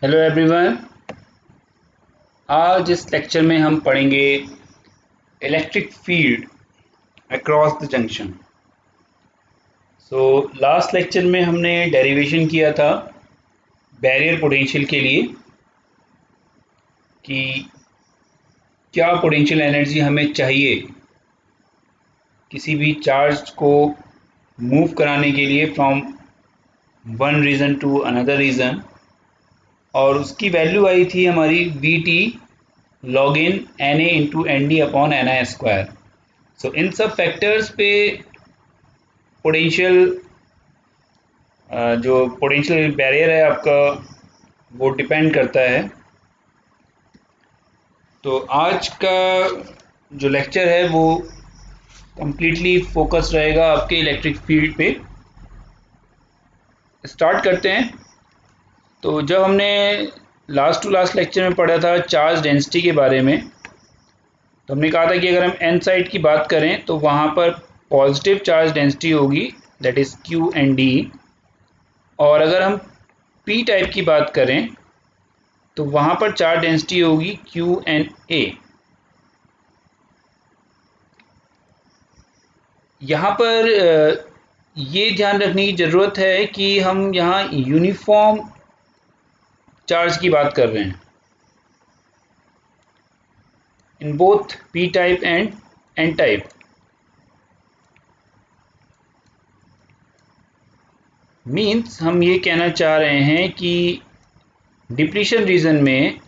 Hello everyone. आज इस lecture में हम पढ़ेंगे electric field across the junction. Last lecture में हमने डेरिवेशन किया था बैरियर पोटेंशियल के लिए कि क्या पोटेंशियल एनर्जी हमें चाहिए किसी भी चार्ज को मूव कराने के लिए from one region to another region, और उसकी वैल्यू आई थी हमारी V T log in N A into N D upon N I square. इन सब फैक्टर्स पे पोटेंशियल जो पोटेंशियल बैरियर है आपका वो डिपेंड करता है। तो आज का जो लेक्चर है वो कंप्लीटली फोकस रहेगा आपके इलेक्ट्रिक फील्ड पे। स्टार्ट करते हैं। तो जब हमने लास्ट टू लास्ट लेक्चर में पढ़ा था चार्ज डेंसिटी के बारे में, तो हमने कहा था कि अगर हम एन साइड की बात करें तो वहाँ पर पॉजिटिव चार्ज डेंसिटी होगी, that is Q N D. और अगर हम पी टाइप की बात करें तो वहाँ पर चार्ज डेंसिटी होगी क्यू एन ए। यहाँ पर ये ध्यान रखने की ज़रूरत है कि हम यहाँ यूनिफॉर्म चार्ज की बात कर रहे हैं in both P type and N type. Means हम ये कहना चाह रहे हैं कि डिप्लीशन रीजन में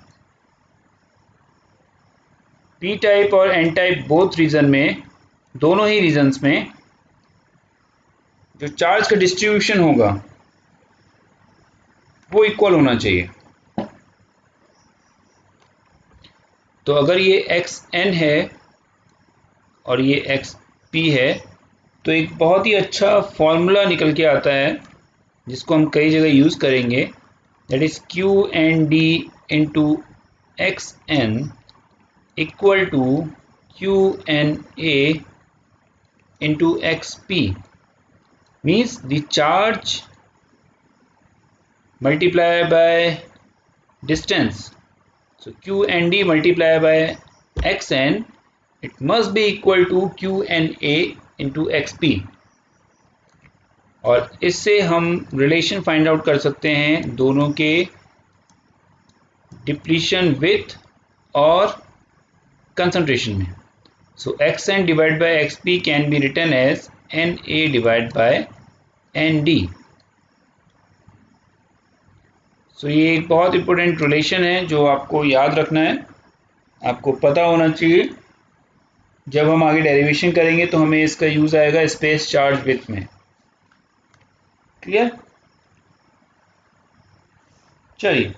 पी टाइप और एन टाइप बोथ रीजन में, दोनों ही रीजन्स में जो चार्ज का डिस्ट्रीब्यूशन होगा वो इक्वल होना चाहिए। तो अगर ये एक्स एन है और ये एक्स पी है तो एक बहुत ही अच्छा फॉर्मूला निकल के आता है जिसको हम कई जगह यूज़ करेंगे, that is Q N D into X N equal to Q N A into x P. means the charge multiplied by distance. So q n d multiplied by x n, it must be equal to q n a into x p। और इससे हम relation find out कर सकते हैं दोनों के depletion with और concentration में। So X N divide by X P can be written as N A divide by N D. ये एक बहुत इंपॉर्टेंट रिलेशन है जो आपको याद रखना है, आपको पता होना चाहिए। जब हम आगे डेरिवेशन करेंगे तो हमें इसका यूज आएगा स्पेस चार्ज विथ में। क्लियर? चलिए,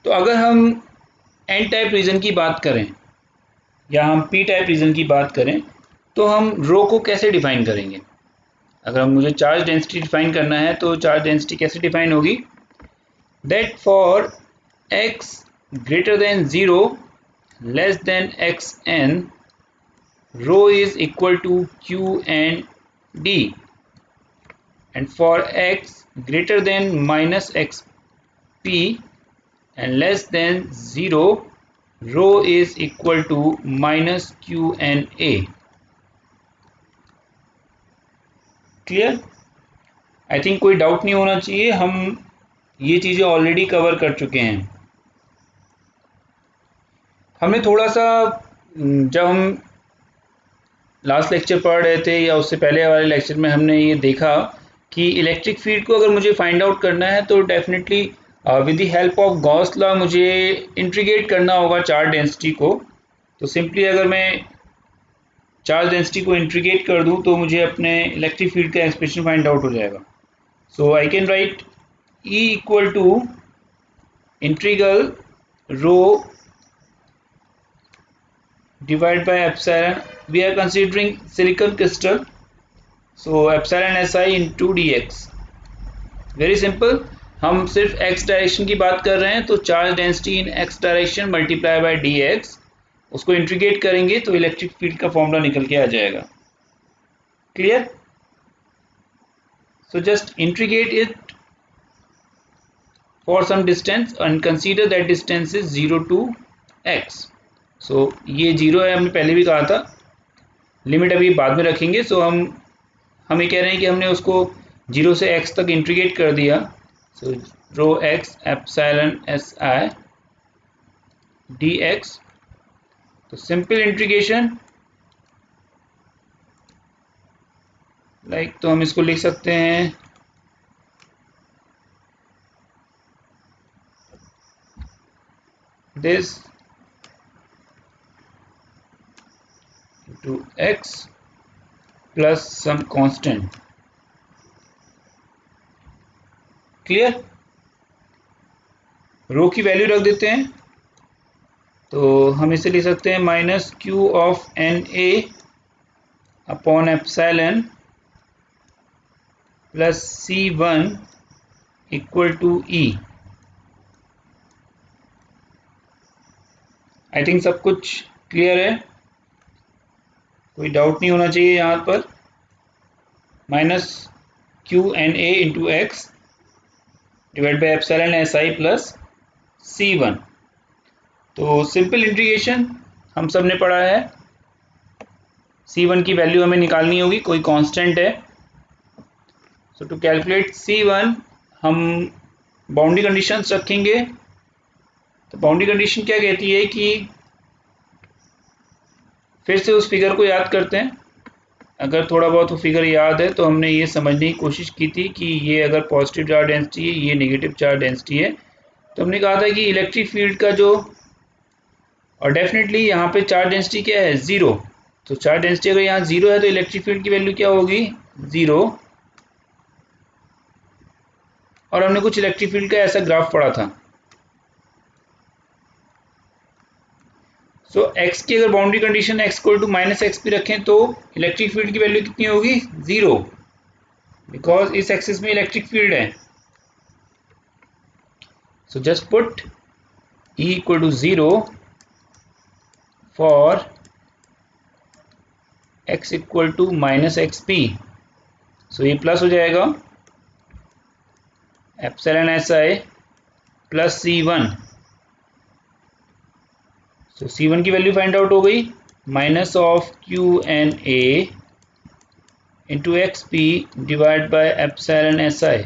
तो अगर हम एन टाइप रीजन की बात करें या हम पी टाइप रीजन की बात करें तो हम रो को कैसे डिफाइन करेंगे? अगर हम मुझे चार्ज डेंसिटी डिफाइन करना है तो चार्ज डेंसिटी कैसे डिफाइन होगी? That for x greater than 0 less than xn, rho is equal to q and d, and for x greater than minus xp and less than 0, rho is equal to minus q and a। Clear? I think कोई doubt नहीं होना चाहिए, हम ये चीज़ें already cover कर चुके हैं। हमने थोड़ा सा जब हम लास्ट लेक्चर पढ़ रहे थे या उससे पहले वाले लेक्चर में हमने ये देखा कि इलेक्ट्रिक फील्ड को अगर मुझे फाइंड आउट करना है तो definitely with the help of Gauss law मुझे इंटीग्रेट करना होगा चार्ज डेंसिटी को। तो सिंपली अगर मैं चार्ज डेंसिटी को इंटीग्रेट कर दूं तो मुझे अपने इलेक्ट्रिक फील्ड का एक्सप्रेशन फाइंड आउट हो जाएगा। So I can write E equal to integral rho divided by epsilon. We are considering silicon crystal, so epsilon si into dx। Very simple, हम सिर्फ x डायरेक्शन की बात कर रहे हैं तो charge density in x direction multiply by dx, उसको integrate करेंगे तो इलेक्ट्रिक फील्ड का फॉर्मूला निकल के आ जाएगा। Clear? So just integrate it for some distance and consider that distance is 0 to x. So ये 0 है, हमने पहले भी कहा था, लिमिट अभी बाद में रखेंगे. सो हम ये कह रहे हैं कि हमने उसको 0 से x तक इंटीग्रेट कर दिया. सो रो x epsilon S I D x. तो सिंपल इंटीग्रेशन तो हम इसको लिख सकते हैं this into x plus some constant. Clear. Rho की वैल्यू रख देते हैं. तो हम इसे लिख सकते हैं minus Q of N A upon epsilon plus C one equal to E. I think सब कुछ क्लियर है, कोई डाउट नहीं होना चाहिए यहाँ पर. Minus Q N A into X divide by epsilon S I plus C one. तो सिंपल इंटीग्रेशन हम सब ने पढ़ा है. C1 की वैल्यू हमें निकालनी होगी, कोई कांस्टेंट है. सो टू कैलकुलेट C1 हम बाउंड्री कंडीशंस रखेंगे. तो बाउंड्री कंडीशन क्या कहती है कि फिर से उस फिगर को याद करते हैं. अगर थोड़ा बहुत वो फिगर याद है तो हमने ये समझने की कोशिश की थी कि ये अगर पॉजिटिव चार्ज डेंसिटी है, ये नेगेटिव चार्ज डेंसिटी है. तो हमने कहा था कि इलेक्ट्रिक फील्ड का जो, और डेफिनेटली यहाँ पे चार्ज डेंसिटी क्या है, 0. तो चार्ज डेंसिटी अगर यहाँ 0 है तो इलेक्ट्रिक फील्ड की वैल्यू क्या होगी, 0. और हमने कुछ इलेक्ट्रिक फील्ड का ऐसा ग्राफ पढ़ा था. सो x की अगर boundary condition x equal to minus X भी रखें तो इलेक्ट्रिक फील्ड की वैल्यू कितनी होगी, 0, बिकॉज इस एक्सिस में इलेक्ट्रिक फील्ड है. So just put E equal to 0 for x equal to minus X P. So ये प्लस हो जाएगा epsilon S I plus C1. So C1 की वैल्यू फाइंड आउट हो गई, minus of Q N A into x P divide by epsilon S I.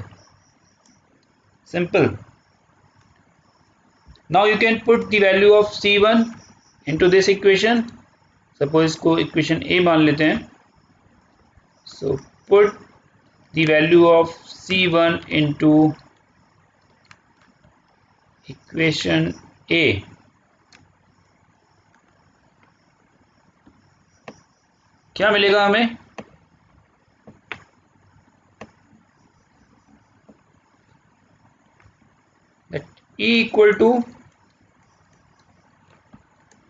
Simple. Now you can put the value of C1 into this equation. Suppose इसको equation A मान लेते हैं. So put the value of C1 into equation A. क्या मिलेगा हमें, that E equal to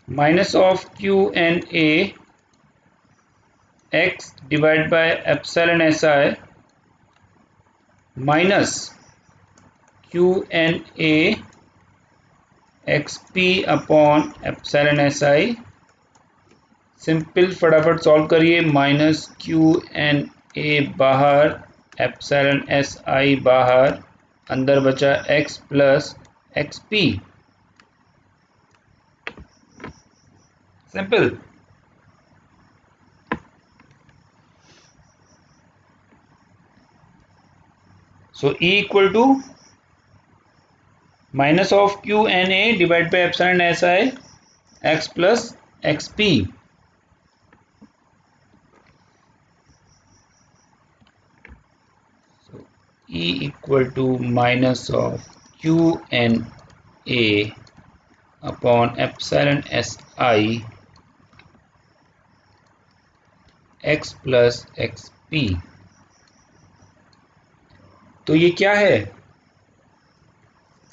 minus of Q N A X divide by epsilon S I minus Q N A X P upon epsilon S I. Simple, फटाफट solve करिए. Minus Q N A बाहर, epsilon S I बाहर, अंदर बचा x plus X P. Simple. So E equal to minus of Q N A divide by epsilon S I x plus X P. E equal to minus of q n a upon epsilon s I x plus x p. तो ये क्या है,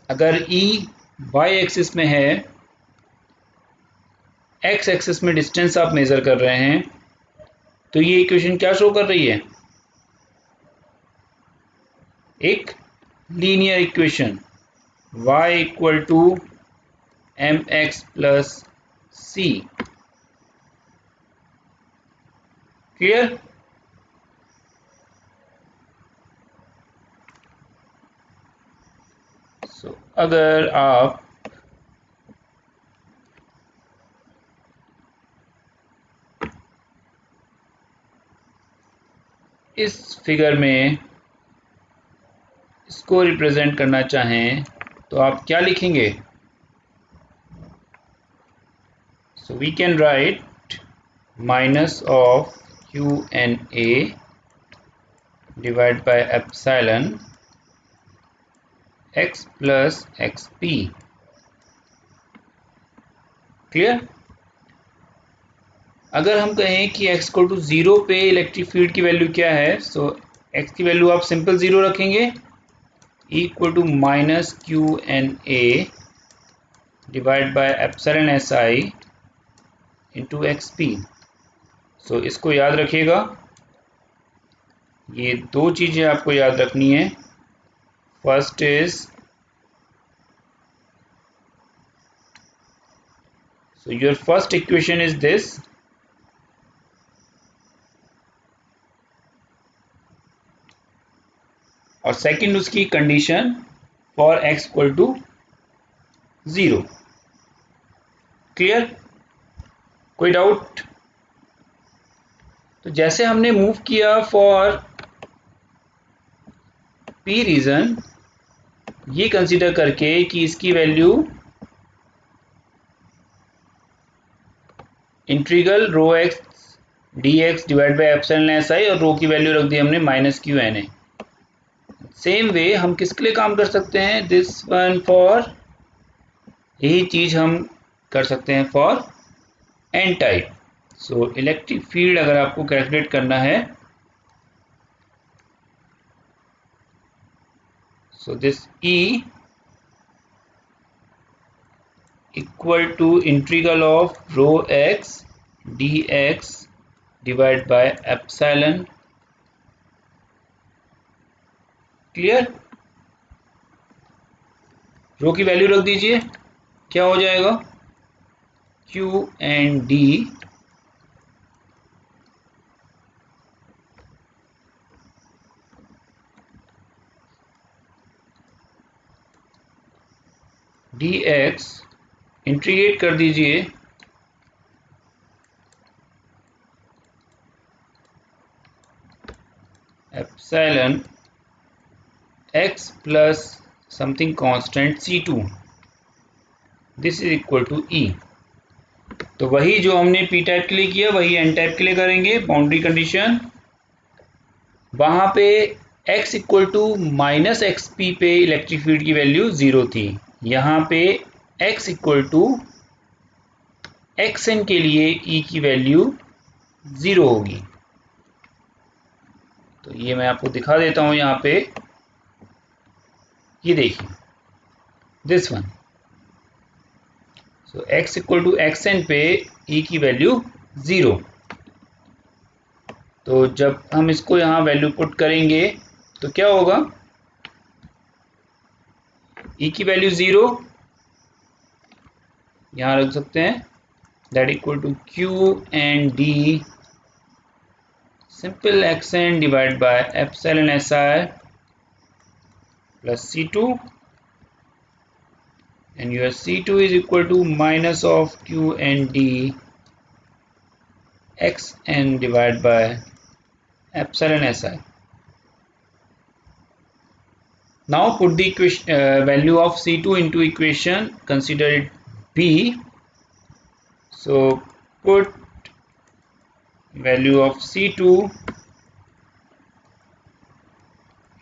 अगर E y axis में है, x axis में distance आप major कर रहे हैं, तो ये इक्वेशन क्या शो कर रही है, एक linear equation y equal to M x plus C. Clear. So अगर आप इस फिगर में इसको रिप्रेजेंट करना चाहें तो आप क्या लिखेंगे? So we can write minus of QNA divide by epsilon x plus XP। Clear? अगर हम कहें कि x को टू 0 पे इलेक्ट्रिक फील्ड की वैल्यू क्या है, सो x की वैल्यू आप सिंपल 0 रखेंगे, equal to minus QNA divide by epsilon SI into XP। So इसको याद रखिएगा, ये दो चीज़ें आपको याद रखनी है। First is so your first equation is this, और सेकंड उसकी condition for x equal to 0। Clear? कोई डाउट? तो जैसे हमने मूव किया फॉर p रीजन, ये कंसीडर करके कि इसकी value integral rho x D x divide by epsilon SI, और रो की वैल्यू रख दी हमने माइनस QNA। सेम वे हम किसके लिए काम कर सकते हैं? दिस वन फॉर, यही चीज हम कर सकते हैं for N type. So electric field अगर आपको कैलकुलेट करना है, so this E equal to integral of rho x D x divide by epsilon. Clear? Rho की वैल्यू रख दीजिए, क्या हो जाएगा? Q and D dx integrate कर दीजिए epsilon x plus something constant C2, this is equal to E। तो वही जो हमने p टाइप के लिए किया वही n टाइप के लिए करेंगे। बाउंड्री कंडीशन, वहां पे x equal to minus XP पे इलेक्ट्रिक फील्ड की वैल्यू 0 थी, यहाँ पे x इक्वल टू xn के लिए E की वैल्यू 0 होगी। तो ये मैं आपको दिखा देता हूं यहाँ पे, ये देखिए this one. So x equal to xn पे E की वैल्यू 0। तो जब हम इसको यहाँ वैल्यू पुट करेंगे तो क्या होगा? E की वैल्यू 0 यहाँ रख सकते हैं, that equal to Q and D simple xn divided by epsilon SI plus C2, and your C2 is equal to minus of Q and D xn divided by epsilon SI. Now put the value of C2 into equation, consider it B. So put value of C2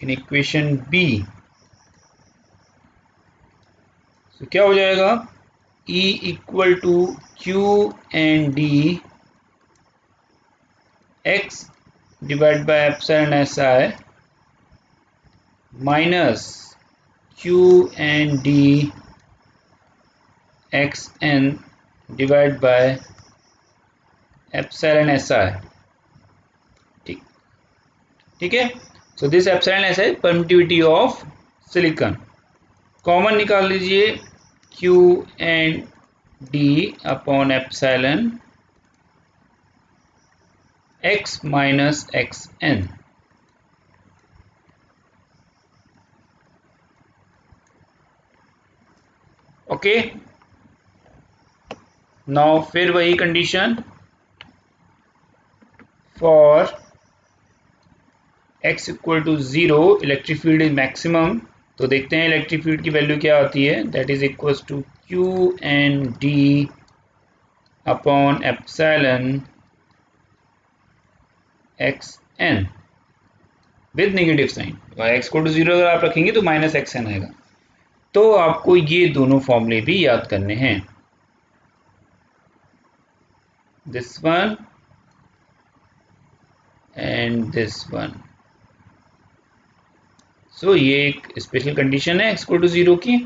in equation B. So क्या हो जाएगा? E equal to Q and D x divide by epsilon SI minus Q and D xn divide by epsilon SI। ठीक है? So this epsilon SI permittivity of silicon. Common निकाल लीजिए, Q and D upon epsilon x minus xn। Okay, now फिर वही condition for x equal to 0 electric field is maximum. तो देखते हैं electric field की वैल्यू क्या आती है। That is equal to q n D upon epsilon x n with negative sign. x को टू 0 अगर आप रखेंगे तो माइनस एक्स एन आएगा। तो आपको ये दोनों फॉर्मूले भी याद करने हैं, this one and this one. So ये एक स्पेशल कंडीशन है x इक्वल टू 0 की।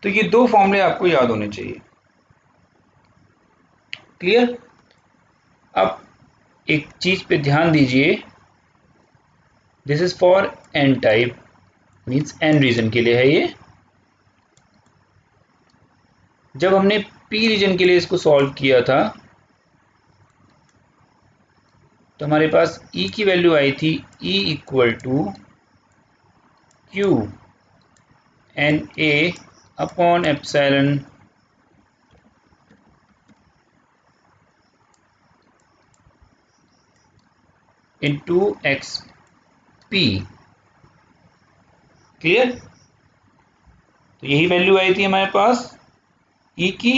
तो ये दो फॉर्मूले आपको याद होने चाहिए। क्लियर? अब एक चीज पे ध्यान दीजिए, this is for N type, means n region के लिए है ये। जब हमने पी रीजन के लिए इसको सॉल्व किया था तो हमारे पास E की वैल्यू आई थी E equal to Q N A upon epsilon into x p. Clear? तो यही वैल्यू आई थी हमारे पास E की,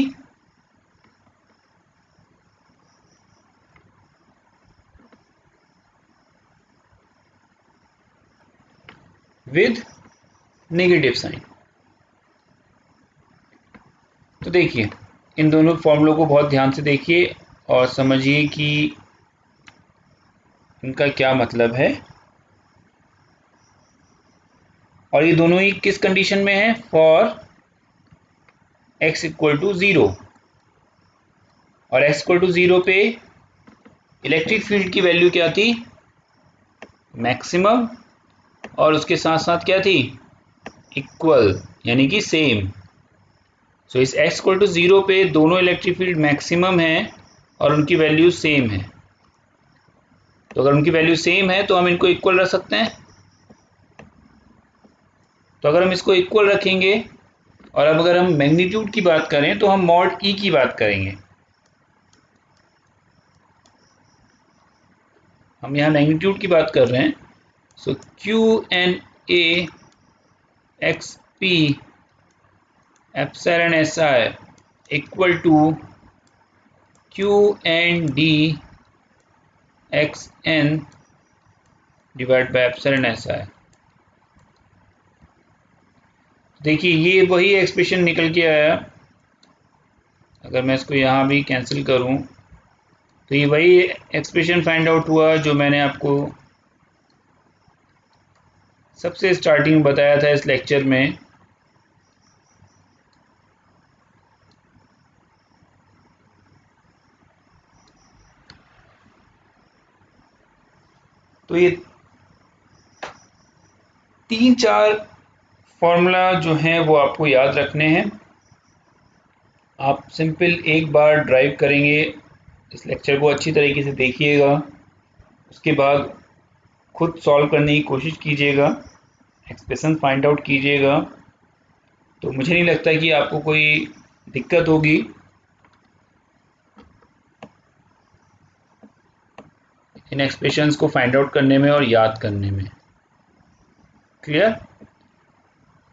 विद नेगेटिव साइन। तो देखिए इन दोनों फॉर्मूलों को बहुत ध्यान से देखिए और समझिए कि इनका क्या मतलब है। और ये दोनों ही किस कंडीशन में है? For x equal to 0। और x इक्वल टू 0 पे इलेक्ट्रिक फील्ड की वैल्यू क्या थी? मैक्सिमम। और उसके साथ साथ क्या थी? इक्वल, यानी कि सेम। सो इस x इक्वल टू 0 पे दोनों इलेक्ट्रिक फील्ड मैक्सिमम है और उनकी वैल्यू सेम है। तो अगर उनकी वैल्यू सेम है तो हम इनको इक्वल रख सकते हैं। तो अगर हम इसको इक्वल रखेंगे और अब अगर हम मैग्नीट्यूड की बात करें तो हम मॉड ई की बात करेंगे। हम यहाँ मैग्नीट्यूड की बात कर रहे हैं। So Q N A X P epsilon S I equal to Q N D X N divide by epsilon S I. देखिए ये वही एक्सप्रेशन निकल के आया। अगर मैं इसको यहाँ भी कैंसिल करूँ तो ये वही एक्सप्रेशन फाइंड आउट हुआ जो मैंने आपको सबसे स्टार्टिंग में बताया था इस लेक्चर में। तो ये 3-4 फॉर्मूला जो हैं वो आपको याद रखने हैं। आप सिंपल एक बार ड्राइव करेंगे, इस लेक्चर को अच्छी तरीके से देखिएगा, उसके बाद खुद सॉल्व करने की कोशिश कीजिएगा, एक्सप्रेशन फाइंड आउट कीजिएगा। तो मुझे नहीं लगता कि आपको कोई दिक्कत होगी इन एक्सप्रेशंस को फाइंड आउट करने में और याद करने में। क्लियर?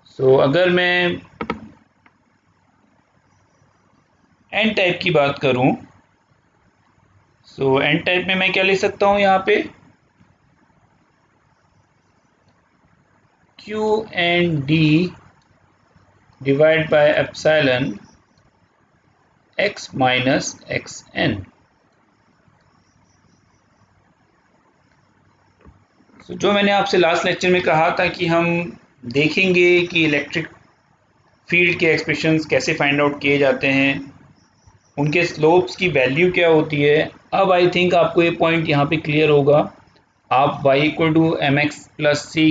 सो अगर मैं एन टाइप की बात करूं, सो एन टाइप में मैं क्या लिख सकता हूं यहाँ पे? Q N d divide by epsilon x minus x n. जो मैंने आपसे लास्ट लेक्चर में कहा था कि हम देखेंगे कि इलेक्ट्रिक फील्ड के एक्सप्रेशंस कैसे फाइंड आउट किए जाते हैं, उनके स्लोप्स की वैल्यू क्या होती है। अब आई थिंक आपको ये पॉइंट यहाँ पे क्लियर होगा। आप y equal to M x plus c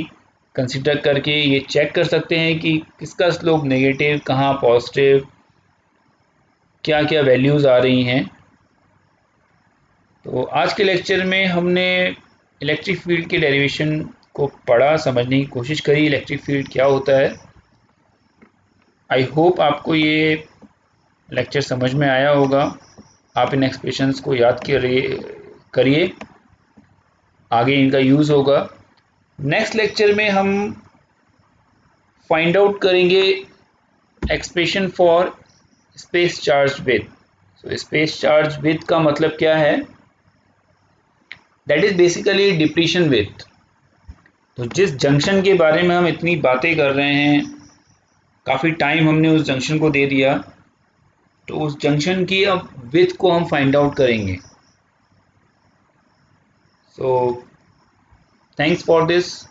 consider करके ये चेक कर सकते हैं कि किसका स्लोप नेगेटिव, कहाँ पॉजिटिव, क्या क्या वैल्यूज़ आ रही हैं। तो आज के लेक्चर में हमने इलेक्ट्रिक फील्ड के डेरिवेशन को पढ़ा, समझने की कोशिश करी इलेक्ट्रिक फील्ड क्या होता है। आई होप आपको ये लेक्चर समझ में आया होगा। आप इन एक्सप्रेशंस को याद करिए, आगे इनका यूज़ होगा। नेक्स्ट लेक्चर में हम फाइंड आउट करेंगे expression for space charge with. So space charge with का मतलब क्या है? That is basically depletion with. तो जिस जंक्शन के बारे में हम इतनी बातें कर रहे हैं, काफ़ी टाइम हमने उस जंक्शन को दे दिया, तो उस जंक्शन की अब विथ को हम फाइंड आउट करेंगे। So thanks for this.